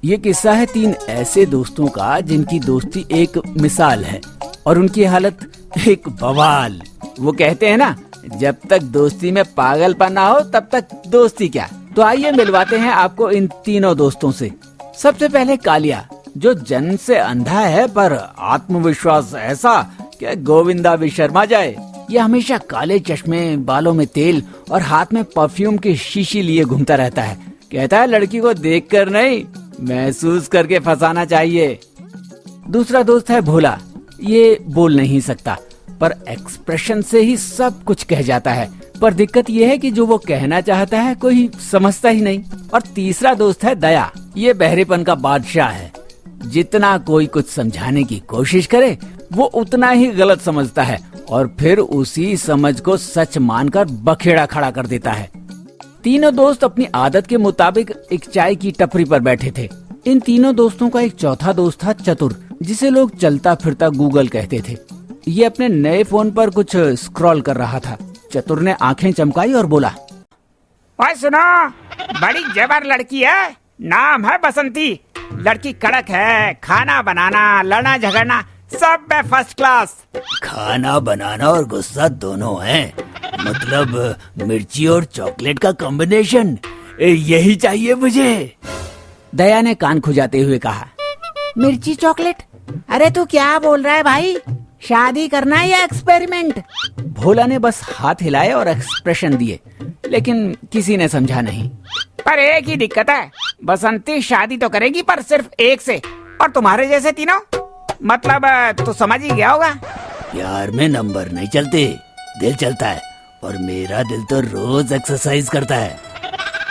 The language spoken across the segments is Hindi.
ये किस्सा है 3 ऐसे दोस्तों का जिनकी दोस्ती एक मिसाल है और उनकी हालत एक बवाल। वो कहते हैं ना, जब तक दोस्ती में पागलपन ना हो तब तक दोस्ती क्या। तो आइए मिलवाते हैं आपको इन तीनों दोस्तों से। सबसे पहले कालिया, जो जन्म से अंधा है पर आत्मविश्वास ऐसा कि गोविंदा भी शर्मा जाए। ये हमेशा काले चश्मे, बालों में तेल और हाथ में परफ्यूम की शीशी लिए घूमता रहता है। कहता है लड़की को देखकर नहीं, महसूस करके फंसाना चाहिए। दूसरा दोस्त है भोला। ये बोल नहीं सकता पर एक्सप्रेशन से ही सब कुछ कह जाता है, पर दिक्कत ये है कि जो वो कहना चाहता है कोई समझता ही नहीं। और तीसरा दोस्त है दया। ये बहरेपन का बादशाह है। जितना कोई कुछ समझाने की कोशिश करे वो उतना ही गलत समझता है और फिर उसी समझ को सच मानकर बखेड़ा खड़ा कर देता है। तीनों दोस्त अपनी आदत के मुताबिक एक चाय की टपरी पर बैठे थे। इन तीनों दोस्तों का एक चौथा दोस्त था चतुर, जिसे लोग चलता फिरता गूगल कहते थे। ये अपने नए फोन पर कुछ स्क्रॉल कर रहा था। चतुर ने आंखें चमकाई और बोला, ओए सुनो, बड़ी जबर लड़की है, नाम है बसंती। लड़की कड़क है, खाना बनाना, लड़ना झगड़ना सब में फर्स्ट क्लास। खाना बनाना और गुस्सा दोनों है, मतलब मिर्ची और चॉकलेट का कॉम्बिनेशन, यही चाहिए मुझे। दया ने कान खुजाते हुए कहा, मिर्ची चॉकलेट? अरे तू क्या बोल रहा है भाई? शादी करना है या एक्सपेरिमेंट? भोला ने बस हाथ हिलाए और एक्सप्रेशन दिए, लेकिन किसी ने समझा नहीं। पर एक ही दिक्कत है, बसंती शादी तो करेगी पर सिर्फ एक से, और तुम्हारे जैसे तीनों, मतलब तू समझ ही गया होगा। प्यार में नंबर नहीं चलते, दिल चलता है, और मेरा दिल तो रोज एक्सरसाइज करता है।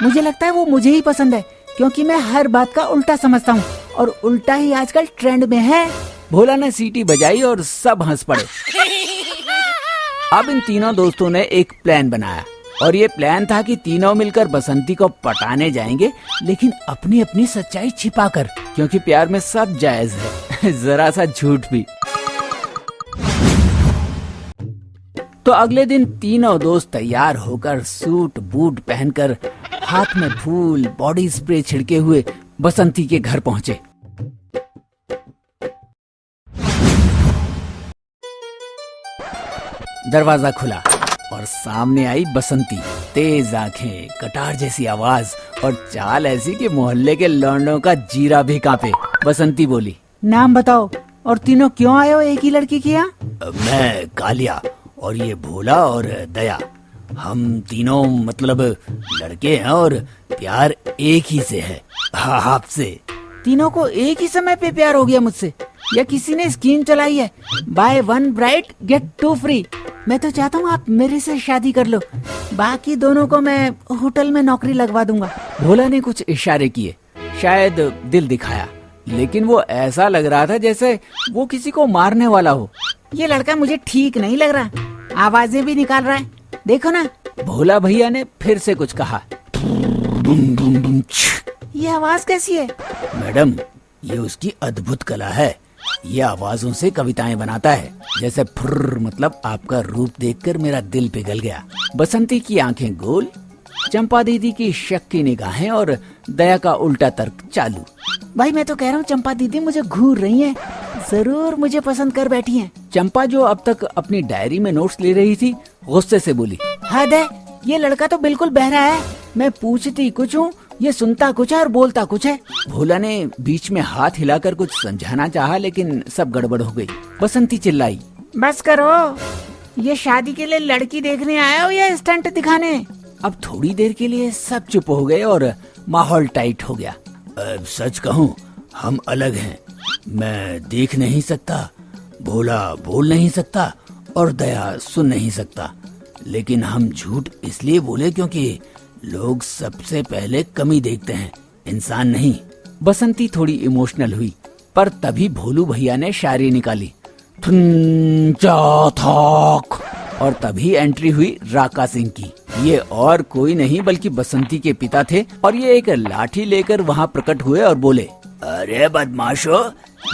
मुझे लगता है वो मुझे ही पसंद है, क्योंकि मैं हर बात का उल्टा समझता हूँ और उल्टा ही आजकल ट्रेंड में है। भोला ने सीटी बजाई और सब हंस पड़े। अब इन तीनों दोस्तों ने एक प्लान बनाया और ये प्लान था कि तीनों मिलकर बसंती को पटाने जाएंगे, लेकिन अपनी अपनी सच्चाई छिपाकर, क्योंकि प्यार में सब जायज है, जरा सा झूठ भी। तो अगले दिन तीनों दोस्त तैयार होकर सूट बूट पहनकर, हाथ में फूल, बॉडी स्प्रे छिड़के हुए बसंती के घर पहुंचे। दरवाजा खुला और सामने आई बसंती। तेज आंखें, कटार जैसी आवाज और चाल ऐसी कि मोहल्ले के लौंडों का जीरा भी कांपे। बसंती बोली, नाम बताओ, और तीनों क्यों आए हो एक ही लड़की के यहाँ? मैं कालिया और ये भोला और दया, हम तीनों मतलब लड़के हैं और प्यार एक ही से है, आपसे। तीनों को एक ही समय पे प्यार हो गया मुझसे, या किसी ने स्कीम चलाई है, buy one bride get 2 free? मैं तो चाहता हूँ आप मेरे से शादी कर लो, बाकी दोनों को मैं होटल में नौकरी लगवा दूंगा। भोला ने कुछ इशारे किए, शायद दिल दिखाया, लेकिन वो ऐसा लग रहा था जैसे वो किसी को मारने वाला हो। ये लड़का मुझे ठीक नहीं लग रहा, आवाजें भी निकाल रहा है, देखो ना। भोला भैया ने फिर से कुछ कहा। ये आवाज कैसी है? मैडम, ये उसकी अद्भुत कला है। ये आवाजों से कविताएं बनाता है, जैसे फुर्र, मतलब आपका रूप देखकर मेरा दिल पिघल गया। बसंती की आंखें गोल, चंपा दीदी की शक की निगाहें और दया का उल्टा तर्क चालू। भाई मैं तो कह रहा हूँ चंपा दीदी मुझे घूर रही हैं, जरूर मुझे पसंद कर बैठी हैं। चंपा, जो अब तक अपनी डायरी में नोट्स ले रही थी, गुस्से से बोली, हद है, ये लड़का तो बिल्कुल बहरा है। मैं पूछती कुछ हूँ, ये सुनता कुछ है और बोलता कुछ है। भोला ने बीच में हाथ हिलाकर कुछ समझाना चाहा, लेकिन सब गड़बड़ हो गई। बसंती चिल्लाई, बस करो, ये शादी के लिए लड़की देखने आया हो या स्टंट दिखाने? अब थोड़ी देर के लिए सब चुप हो गए और माहौल टाइट हो गया। सच कहूँ, हम अलग हैं। मैं देख नहीं सकता, भोला बोल नहीं सकता और दया सुन नहीं सकता, लेकिन हम झूठ इसलिए बोले क्योंकि लोग सबसे पहले कमी देखते हैं, इंसान नहीं। बसंती थोड़ी इमोशनल हुई, पर तभी भोलू भैया ने शायरी निकाली, और तभी एंट्री हुई राका सिंह की। ये और कोई नहीं बल्कि बसंती के पिता थे और ये एक लाठी लेकर वहाँ प्रकट हुए और बोले, अरे बदमाशो,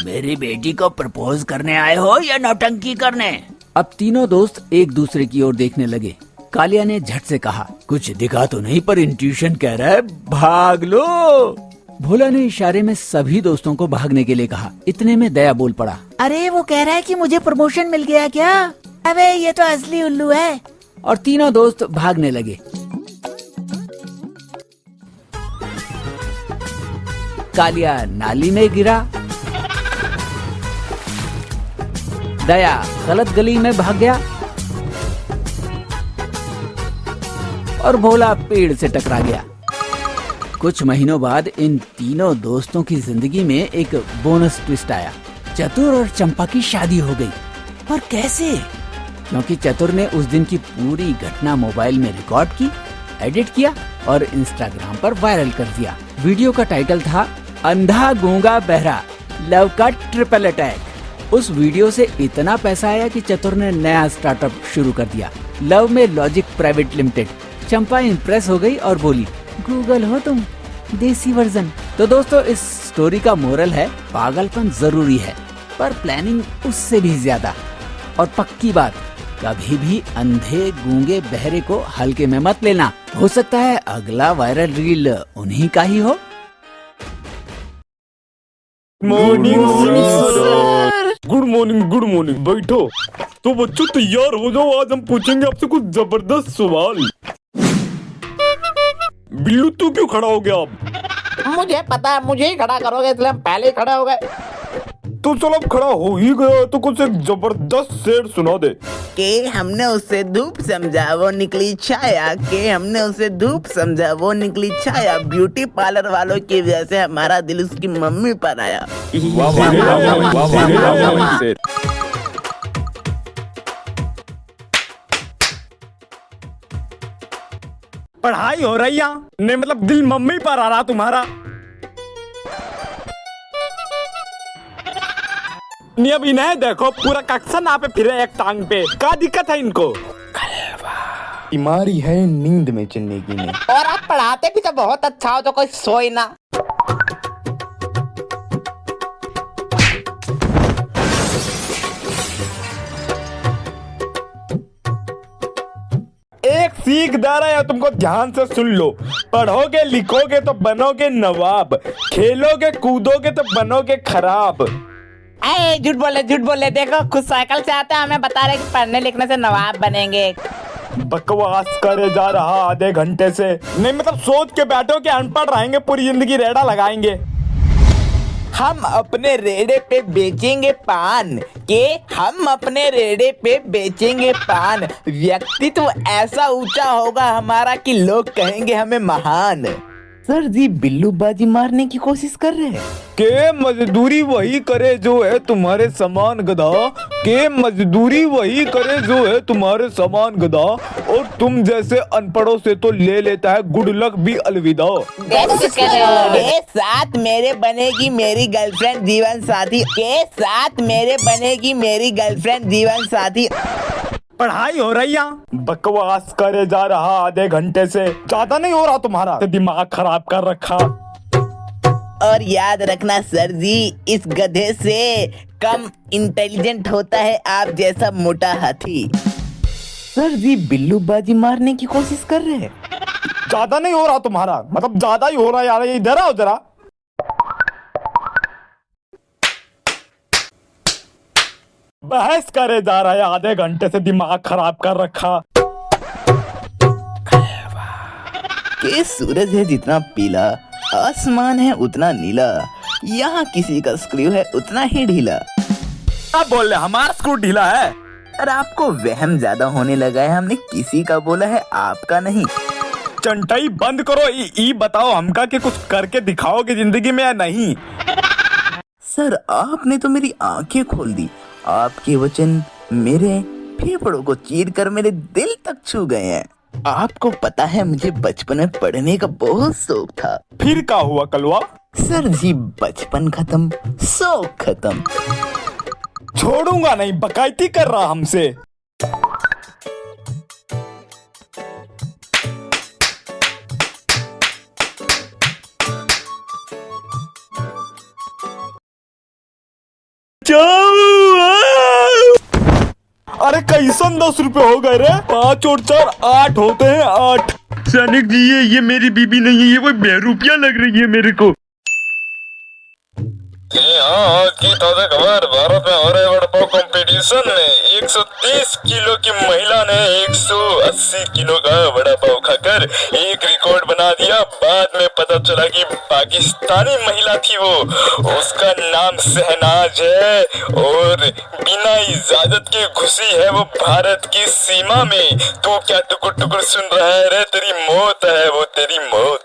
मेरी बेटी को प्रपोज करने आए हो या नौटंकी करने? अब तीनों दोस्त एक दूसरे की ओर देखने लगे। कालिया ने झट से कहा, कुछ दिखा तो नहीं पर इंट्यूशन कह रहा है भाग लो। भोला ने इशारे में सभी दोस्तों को भागने के लिए कहा। इतने में दया बोल पड़ा। अरे वो कह रहा है कि मुझे प्रमोशन मिल गया क्या? अबे ये तो असली उल्लू है। और तीनों दोस्त भागने लगे। कालिया नाली में गिरा, दया गलत गली में भाग गया और भोला पेड़ से टकरा गया। कुछ महीनों बाद इन तीनों दोस्तों की जिंदगी में एक बोनस ट्विस्ट आया। चतुर और चंपा की शादी हो गई। पर कैसे? क्योंकि चतुर ने उस दिन की पूरी घटना मोबाइल में रिकॉर्ड की, एडिट किया और इंस्टाग्राम पर वायरल कर दिया। वीडियो का टाइटल था अंधा गूंगा बहरा लव का ट्रिपल अटैक। उस वीडियो से इतना पैसा आया कि चतुर ने नया स्टार्टअप शुरू कर दिया, लव में लॉजिक प्राइवेट लिमिटेड। चंपा इम्प्रेस हो गई और बोली, गूगल हो तुम, देसी वर्जन। तो दोस्तों इस स्टोरी का मोरल है, पागलपन जरूरी है पर प्लानिंग उससे भी ज्यादा। और पक्की बात, कभी भी अंधे गूंगे बहरे को हल्के में मत लेना। हो सकता है अगला वायरल रील उन्हीं का ही हो। Morning sir. Good morning, good morning. बैठो। तो बच्चों तैयार हो जाओ, आज हम पूछेंगे आपसे कुछ जबरदस्त सवाल। बिल्लू तू क्यों खड़ा हो गया अब? मुझे पता है, मुझे ही खड़ा करोगे इसलिए हम पहले ही खड़े हो गए। तो चल अब खड़ा हो ही गया तो कुछ एक जबरदस्त शेर सुना दे। के हमने उसे धूप समझा वो निकली छाया, के हमने उसे धूप समझा वो निकली छाया, ब्यूटी पार्लर वालों की वजह से हमारा दिल उसकी मम्मी पर आया। वाह वाह वाह वाह वाह शेर। पढ़ाई हो रही है नहीं, मतलब दिल मम्मी पर आ रहा तुम्हारा। नहीं अभी नहीं, देखो पूरा कक्षा ना पे फिरे एक टांग पे। क्या दिक्कत है इनको? बीमारी है नींद में चलने की नहीं। और आप पढ़ाते भी तो बहुत अच्छा हो, तो कोई सोए ना। एक सीख दे रहे हो तुमको, ध्यान से सुन लो। पढ़ोगे लिखोगे तो बनोगे नवाब, खेलोगे कूदोगे तो बनोगे खराब। अरे झूठ बोले, देखो खुद साइकिल से आते हैं, हमें बता रहे कि पढ़ने लिखने से नवाब बनेंगे। बकवास करे जा रहा आधे घंटे से। नहीं मतलब सोच के बैठो कि अनपढ़ रहेंगे, पूरी जिंदगी रेड़ा लगाएंगे। हम अपने रेड़े पे बेचेंगे पान, के हम अपने रेड़े पे बेचेंगे पान। व्यक्तित्व ऐसा ऊंचा होगा हमारा कि लोग कहेंगे हमें महान। सर जी बिल्लूबाजी मारने की कोशिश कर रहे हैं। के मजदूरी वही करे जो है तुम्हारे समान गधा, के मजदूरी वही करे जो है तुम्हारे समान गधा, और तुम जैसे अनपढ़ों से तो ले लेता है गुड लक भी अलविदा। के साथ मेरे बनेगी मेरी गर्लफ्रेंड जीवन साथी, के साथ मेरे बनेगी मेरी गर्लफ्रेंड जीवन साथी। पढ़ाई हो रही है, बकवास करे जा रहा आधे घंटे से। ज्यादा नहीं हो रहा तुम्हारा? दिमाग खराब कर रखा। और याद रखना सर जी, इस गधे से कम इंटेलिजेंट होता है आप जैसा मोटा हाथी। सर जी बिल्लूबाजी मारने की कोशिश कर रहे हैं। ज्यादा नहीं हो रहा तुम्हारा, मतलब ज्यादा ही हो रहा है यार। इधर आओ जरा। बहस करे जा रहा है आधे घंटे से, दिमाग खराब कर रखा। के सूरज है जितना पीला, आसमान है उतना नीला, यहाँ किसी का स्क्रू है उतना ही ढीला। अब बोल रहे हमारा स्क्रू ढीला है? और आपको वहम ज्यादा होने लगा है, हमने किसी का बोला है आपका नहीं। चंटाई बंद करो। ई बताओ हमका कि कुछ करके दिखाओगे जिंदगी में या नहीं? सर आपने तो मेरी आंखें खोल दी। आपके वचन मेरे फेफड़ों को चीर कर मेरे दिल तक छू गए हैं। आपको पता है मुझे बचपन में पढ़ने का बहुत शौक था। फिर क्या हुआ कलवा? सर जी बचपन खत्म, शौक खत्म। छोड़ूंगा नहीं, बकायती कर रहा हमसे। अरे कैसन 10 रुपए हो गए रे? 5 और 4 8 होते हैं 8। सैनिक जी ये मेरी बीबी नहीं है, ये कोई बेरुपिया लग रही है मेरे को। हाँ, आज की ताजा खबर। भारत में हो रहे वड़ा पाव कंपटीशन में 130 किलो की महिला ने 180 किलो का वड़ा पाव खाकर एक रिकॉर्ड बना दिया। बाद में पता चला कि पाकिस्तानी महिला थी वो। उसका नाम शहनाज है और बिना इजाजत के घुसी है वो भारत की सीमा में। तू क्या टुकुर टुकुर सुन रहा है रे? तेरी मौत है वो, तेरी मौत।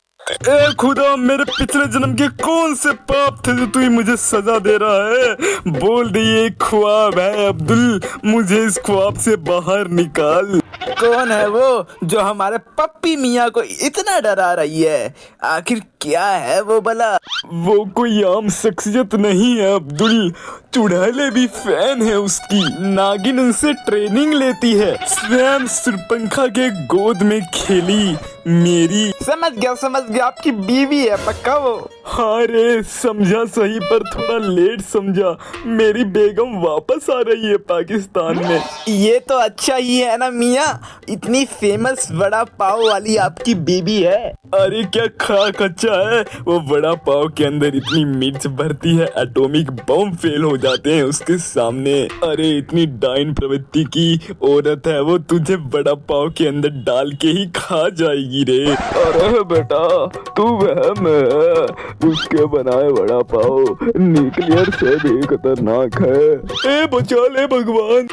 ए खुदा, मेरे पिछले जन्म के कौन से पाप थे जो तू मुझे सजा दे रहा है? बोल दे ये एक ख्वाब है अब्दुल, मुझे इस ख्वाब से बाहर निकाल। कौन है वो जो हमारे पप्पी मियाँ को इतना डरा रही है? आखिर क्या है वो भला? वो कोई आम शख्सियत नहीं है अब्दुल, चुड़ैले भी फैन है उसकी। नागिन उनसे ट्रेनिंग लेती है। स्वयं सुरपंखा के गोद में खेली मेरी। समझ गया, आपकी बीवी है पक्का वो। हाँ रे, समझा सही पर थोड़ा लेट समझा। मेरी बेगम वापस आ रही है पाकिस्तान में। ये तो अच्छा ही है ना मियाँ, इतनी फेमस वड़ा पाव वाली आपकी बीबी है। अरे क्या कच्चा है वो? वड़ा पाव के अंदर इतनी मिर्च भरती है एटॉमिक बम फेल हो जाते हैं उसके सामने। अरे इतनी डाइन प्रवृत्ति की औरत है वो, तुझे वड़ा पाव के अंदर डाल के ही खा जाएगी रे। अरे बेटा, तू वहम है, उसके बनाए वड़ा पाव न्यूक्लियर से भी खतरनाक है। ए बचा ले भगवान।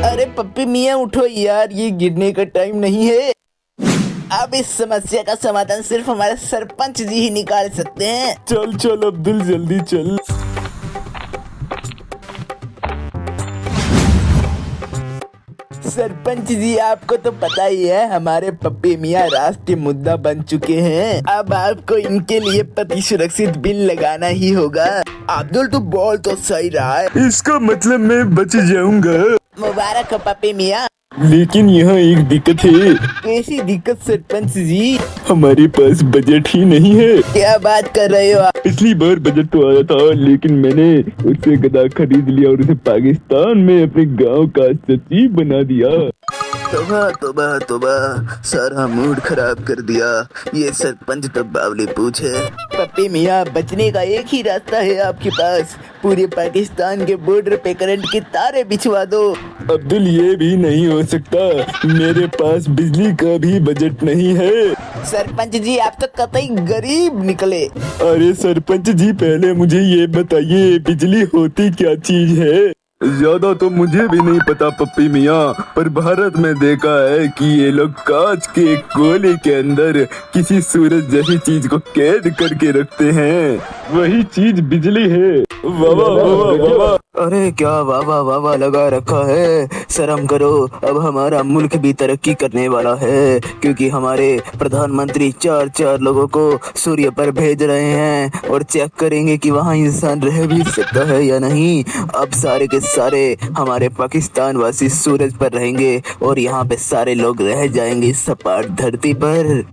अरे पप्पी मियाँ उठो यार, ये गिरने का टाइम नहीं है। अब इस समस्या का समाधान सिर्फ हमारे सरपंच जी ही निकाल सकते हैं। चल चल अब्दुल, जल्दी चल। सरपंच जी, आपको तो पता ही है हमारे पप्पी मियाँ राष्ट्रीय मुद्दा बन चुके हैं। अब आपको इनके लिए पति सुरक्षित बिल लगाना ही होगा। अब्दुल तू बोल तो सही रहा है। इसका मतलब मैं बच जाऊंगा। मुबारक हो पप्पी मियाँ। लेकिन यहाँ एक दिक्कत है। कैसी दिक्कत सरपंच जी? हमारे पास बजट ही नहीं है। क्या बात कर रहे हो आप? पिछली बार बजट तो आया था, लेकिन मैंने उससे गधा खरीद लिया और उसे पाकिस्तान में अपने गांव का सचिव बना दिया। तोबा तोबा तोबा, सारा मूड खराब कर दिया। ये सरपंच तो बावली पूछ है। पप्पी मियाँ, बचने का एक ही रास्ता है आपके पास। पूरे पाकिस्तान के बॉर्डर पे करंट के तारे बिछवा दो। अब्दुल, ये भी नहीं हो सकता, मेरे पास बिजली का भी बजट नहीं है। सरपंच जी, आप तो कतई गरीब निकले। अरे सरपंच जी, पहले मुझे ये बताइए, बिजली होती क्या चीज है? ज्यादा तो मुझे भी नहीं पता पप्पी मियाँ, पर भारत में देखा है कि ये लोग कांच के एक गोले के अंदर किसी सूरज जैसी चीज को कैद करके रखते हैं, वही चीज बिजली है। वाह वाह वाह वाह। अरे क्या वाह वाह वाह वाह लगा रखा है। शर्म करो, अब हमारा मुल्क भी तरक्की करने वाला है, क्योंकि हमारे प्रधानमंत्री 4 लोगों को सूर्य पर भेज रहे हैं और चेक करेंगे कि वहाँ इंसान रह भी सकता है या नहीं। अब सारे के सारे हमारे पाकिस्तान वासी सूरज पर रहेंगे और यहाँ पे सारे लोग रह जाएंगे सपाट धरती पर।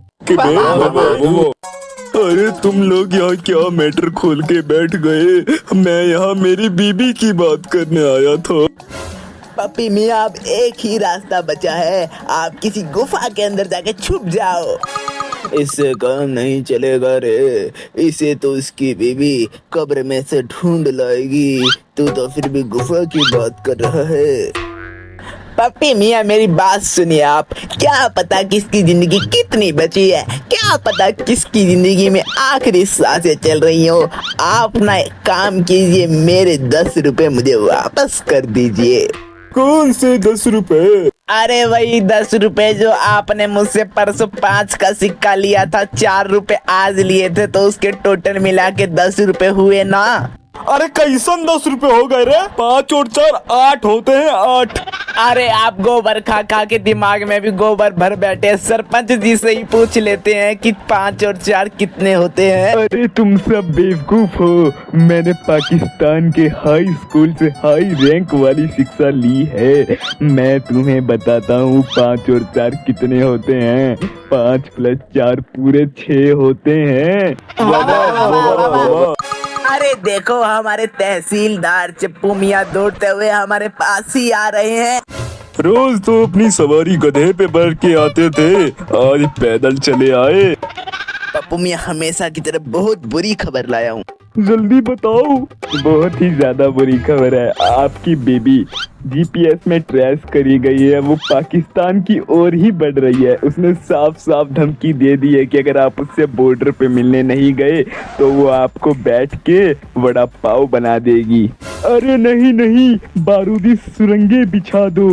अरे तुम लोग यहाँ क्या मैटर खोल के बैठ गए? मैं यहाँ मेरी बीबी की बात करने आया था। पप्पी मियाँ, अब एक ही रास्ता बचा है, आप किसी गुफा के अंदर जाके छुप जाओ। इससे काम नहीं चलेगा रे, इसे तो उसकी बीबी कब्र में से ढूंढ लाएगी। तू तो फिर भी गुफा की बात कर रहा है। पप्पी मियाँ, मेरी बात सुनिए आप। क्या पता किसकी जिंदगी कितनी बची है, क्या पता किसकी जिंदगी में आखिरी सांसें चल रही हो। आप ना एक काम कीजिए, मेरे 10 रुपए मुझे वापस कर दीजिए। कौन से 10 रुपए? अरे वही 10 रुपए जो आपने मुझसे परसों 5 का सिक्का लिया था, 4 रुपए आज लिए थे, तो उसके टोटल मिला के 10 रुपए हुए ना। अरे कैसन 10 रुपए हो गए रे? 5 और 4 8 होते हैं, 8। अरे आप गोबर खा खा के दिमाग में भी गोबर भर बैठे। सरपंच जी से ही पूछ लेते हैं कि 5 और 4 कितने होते हैं। अरे तुम सब बेवकूफ हो, मैंने पाकिस्तान के हाई स्कूल से हाई रैंक वाली शिक्षा ली है। मैं तुम्हें बताता हूँ 5 और 4 कितने होते हैं। 5 + 4 पूरे 6 होते हैं। अरे देखो, हमारे तहसीलदार चप्पू मियाँ दौड़ते हुए हमारे पास ही आ रहे हैं। रोज तो अपनी सवारी गधे पे बैठ के आते थे, आज पैदल चले आए। पप्पू मियाँ, हमेशा की तरह बहुत बुरी खबर लाया हूँ। जल्दी बताओ। बहुत ही ज्यादा बुरी खबर है, आपकी बेबी जीपीएस में ट्रेस करी गई है। वो पाकिस्तान की ओर ही बढ़ रही है। उसने साफ साफ धमकी दे दी है कि अगर आप उससे बॉर्डर पे मिलने नहीं गए तो वो आपको बैठ के वड़ा पाव बना देगी। अरे नहीं नहीं, बारूदी सुरंगे बिछा दो,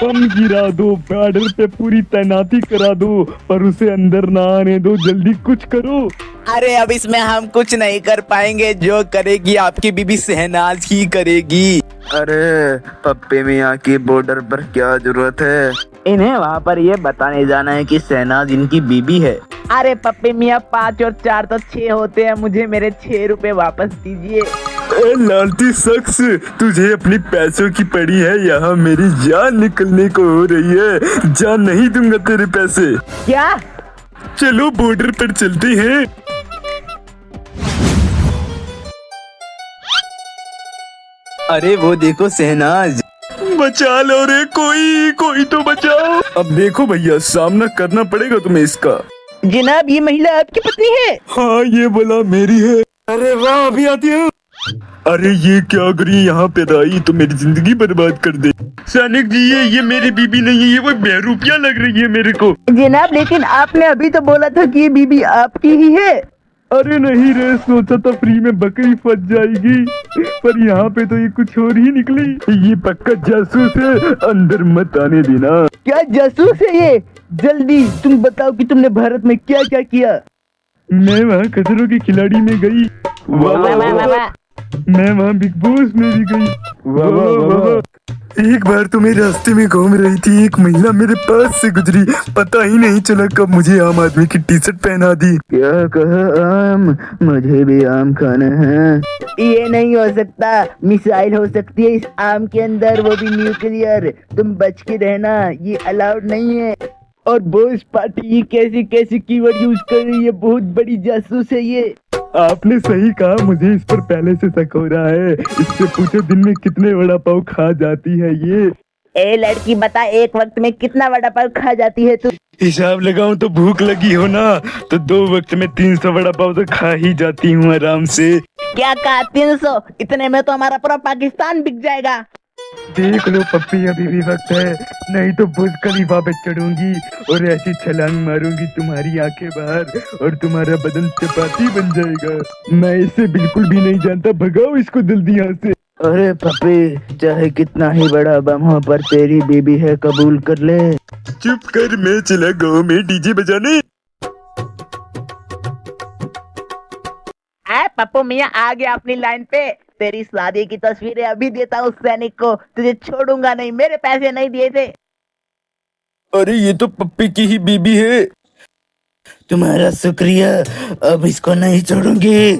बम गिरा दो, बॉर्डर पे पूरी तैनाती करा दो, पर उसे अंदर ना आने दो। जल्दी कुछ करो। अरे अब इसमें हम कुछ नहीं कर पाएंगे, जो करेगी आपकी बीबी शहनाज ही करेगी। अरे पप्पी मियाँ की बॉर्डर पर क्या जरूरत है? इन्हें वहाँ पर ये बताने जाना है कि शहनाज इनकी बीबी है। अरे पप्पी मियाँ 5 और 4 तो 6 होते हैं, मुझे मेरे 6 रुपए वापस दीजिए। ए लालती शख्स, तुझे अपनी पैसों की पड़ी है, यहाँ मेरी जान निकलने को हो रही है। जान नहीं दूंगा तेरे पैसे। क्या? चलो बॉर्डर पर चलते हैं। अरे वो देखो शहनाज। बचा लो रे, कोई तो बचाओ। अब देखो भैया, सामना करना पड़ेगा तुम्हें इसका। जनाब, ये महिला आपकी पत्नी है? हाँ, ये बोला मेरी है। अरे वाह, अभी आती है। अरे ये क्या करी, यहाँ पे आई तो मेरी जिंदगी बर्बाद कर दे। सैनिक जी, ये मेरी बीबी नहीं है, ये कोई बेरूपिया लग रही है मेरे को। जनाब, लेकिन आपने अभी तो बोला था कि ये बीबी आपकी ही है। अरे नहीं रे, सोचा था फ्री में बकरी फंस जाएगी, पर यहाँ पे तो ये कुछ और ही निकली। ये पक्का जासूस है, अंदर मत आने देना। क्या जासूस है ये? जल्दी तुम बताओ कि तुमने भारत में क्या क्या किया। मैं वहाँ खतरों के खिलाड़ी में गई, मैं वहाँ बिग बॉस में भी गई। वाह वाह वाह। एक बार तो मेरे रास्ते में घूम रही थी, एक महिला मेरे पास से गुजरी, पता ही नहीं चला कब मुझे आम आदमी की टी शर्ट पहना दी। क्या कहा आम? मुझे भी आम खाना है। ये नहीं हो सकता, मिसाइल हो सकती है इस आम के अंदर, वो भी न्यूक्लियर। तुम बच के रहना, ये अलाउड नहीं है। और बॉस पार्टी कैसी कैसी कीवर्ड यूज कर रही है, बहुत बड़ी जासूस है ये। आपने सही कहा, मुझे इस पर पहले से शक हो रहा है। इससे पूछो दिन में कितने वड़ा पाव खा जाती है ये। ए लड़की, बता एक वक्त में कितना वड़ा पाव खा जाती है तू? हिसाब लगाऊं तो भूख लगी हो ना, तो 2 वक्त में 300 वड़ा पाव तो खा ही जाती हूँ आराम से। क्या कहा 300? इतने में तो हमारा पूरा पाकिस्तान बिक जाएगा। देख लो पप्पी, अभी भी वक्त है, नहीं तो बुर्ज खलीफा पे चढ़ूंगी और ऐसी छलांग मारूंगी तुम्हारी आंखें बाहर और तुम्हारा बदन चपाती बन जाएगा। मैं इसे बिल्कुल भी नहीं जानता, भगाओ इसको जल्दी यहाँ से। अरे पप्पी, चाहे कितना ही बड़ा बम हो, पर तेरी बीबी है, कबूल कर ले। चुप कर, मैं चला गाँव में डीजे बजाने। पप्पू मियाँ आ गया अपनी लाइन पे। तेरी शादी की तस्वीरें अभी देता हूँ सैनिक को, तुझे छोड़ूंगा नहीं, मेरे पैसे नहीं दिए थे। अरे ये तो पप्पी की ही बीबी है। तुम्हारा शुक्रिया, अब इसको नहीं छोड़ूंगी।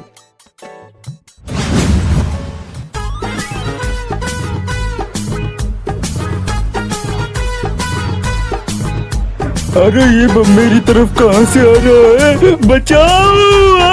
अरे ये बम मेरी तरफ कहाँ से आ रहा है? बचाओ!